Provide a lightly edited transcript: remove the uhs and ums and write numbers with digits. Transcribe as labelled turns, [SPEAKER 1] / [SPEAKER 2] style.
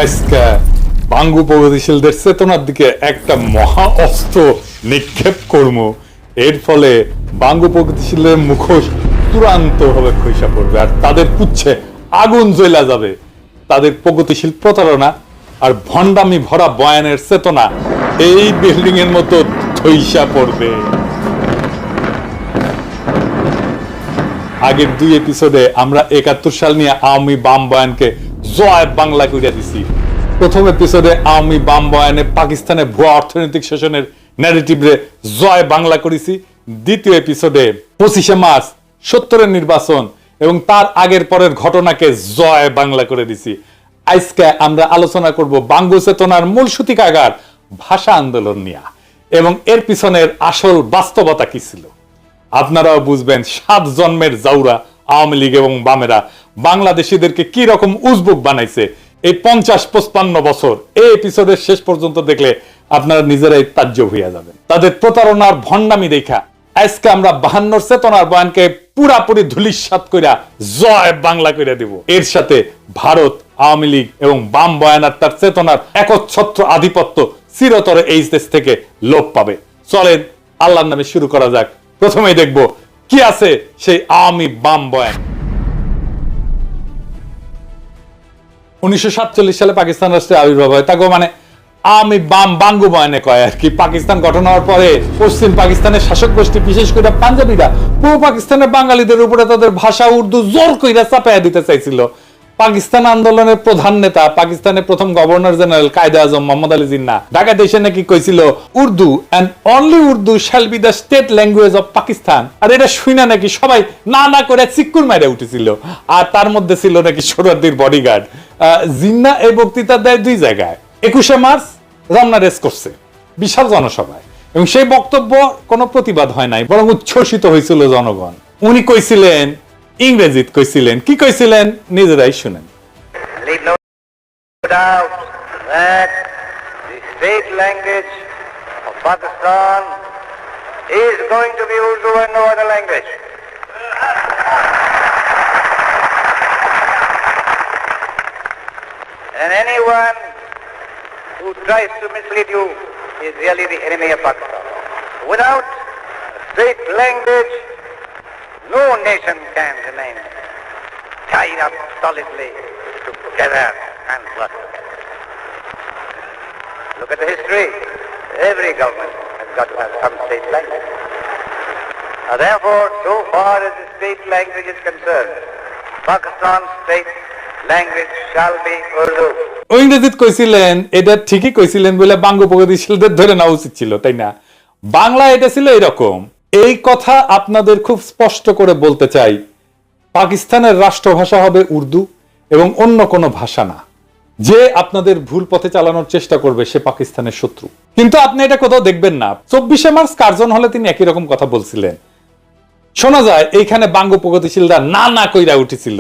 [SPEAKER 1] আজকে বাঙ্গু প্রগতিশীলদের চেতনার দিকে একটা মহা অস্ত্র নিক্ষেপ করব। এর ফলে বাঙ্গু প্রগতিশীলদের মুখোশ চূড়ান্ত ভাবে খসে পড়বে আর তাদের পুচ্ছে আগুন জ্বলা যাবে। তাদের প্রগতিশীল প্রতারণা আর ভণ্ডামি ভরা বয়ানের চেতনা এই বিল্ডিং এর মতো ধইসা পড়বে। আগের দুই এপিসোডে আমরা ৭১ সাল নিয়ে আওয়ামী বাম বয়ানকে জয় বাংলা কইরা দিছি। প্রথম এপিসোডে আওয়ামী বাম বয়ানে পাকিস্তানের ভুয়া অর্থনৈতিক শোষণের ন্যারেটিভে জয় বাংলা করেছি। দ্বিতীয় এপিসোডে ২৫শে মার্চ ৭০-এর নির্বাচন এবং তার আগের পরের ঘটনাকে জয় বাংলা করে দিছি। আজকে আমরা আলোচনা করব বাঙ্গু চেতনার মূল সূতিকাগার ভাষা আন্দোলন নিয়ে এবং এর পিছনের আসল বাস্তবতা কি ছিল। আপনারাও বুঝবেন ৭ জন্মের জাউরা আওয়ামী লীগ এবং বামেরা বাংলাদেশিদেরকে কি রকম উজবুক বানাইছে এই ৫০-৫৫ বছর। এই এপিসোডের শেষ পর্যন্ত দেখলে আপনারা নিজেরাই তাজ্জব হইয়া যাবেন। তাদের প্রতারণার ভণ্ডামি দেখা আজকে আমরা ৫২ চেতনার বয়ানকে পুরাপুরি ধূলিসাৎ কইরা জয় বাংলা কইরা দিব। এর সাথে ভারত, আওয়ামী লীগ এবং বাম বয়ানার তার চেতনার একচ্ছত্র আধিপত্য চিরতরে এই দেশ থেকে লোপ পাবে। চলেন আল্লাহর নামে শুরু করা যাক। প্রথমেই দেখব কি আছে সেই আওয়ামী বাম বয়ান। ১৯৪৭ সালে পাকিস্তান রাষ্ট্রের আবির্ভাব হয়। তাকে মানে আওয়ামী বাম বাঙ্গু বয়ানে কয় আর কি। পাকিস্তান গঠন হওয়ার পরে পশ্চিম পাকিস্তানের শাসক গোষ্ঠী বিশেষ করে পাঞ্জাবিরা পূর্ব পাকিস্তানের বাঙালিদের উপরে তাদের ভাষা উর্দু জোর কইরা চাপাইয়া দিতে চাইছিল। পাকিস্তান আন্দোলনের প্রধান নেতা পাকিস্তানের প্রথম গভর্নর জেনারেল কায়েদে আজম মোহাম্মদ আলী জিন্নাহ ঢাকাতে এসে নাকি কইছিল Urdu and only Urdu shall be the state language of Pakistan. আর এটা শুনে নাকি সবাই না না করে চিক্কুর মাইরে উঠেছিল। আর তার মধ্যে ছিল নাকি সোহরাওয়ার্দীর বডিগার্ড। জিন্নাহ এই বক্তৃতা দেয় দুই জায়গায়। ২১শে মার্চ রমনা রেস করছে বিশাল জনসভায় এবং সেই বক্তব্য কোনো প্রতিবাদ হয় নাই, বরং উচ্ছ্বসিত হয়েছিল জনগণ। উনি কইছিলেন ইংরেজিতে কইছিলেন, কি কইছিলেন নিজেরাই শুনেন।
[SPEAKER 2] Leave no doubt that the state language of Pakistan is going to be Urdu and no other language. And anyone who tries to mislead you is really the enemy of Pakistan. Without state language, no nation can remain tied up solidly together and work together. Look at the history. Every government has got to have some state language. Therefore, so far as the state language is concerned, Pakistan's state language shall be Urdu.
[SPEAKER 1] ইংরেজিতে কইছিলেন, এটা ঠিকই কইছিলেন বলে বাঙ্গু প্রগতিশীলদের ধরে নেওয়া উচিত ছিল, তাই না? বাংলা এটা ছিল এরকম। এই কথা আপনাদের খুব স্পষ্ট করে বলতে চাই, পাকিস্তানের রাষ্ট্রভাষা হবে উর্দু এবং অন্য কোনো ভাষা না। যে আপনাদের ভুল পথে চালানোর চেষ্টা করবে সে পাকিস্তানের শত্রু। কিন্তু আপনি এটা কোথাও দেখবেন না। ২৪শে মার্চ কার্জন হলে তিনি একই রকম কথা বলছিলেন। শোনা যায় এইখানে বাঙ্গু প্রগতিশীলরা না না কইরা উঠেছিল।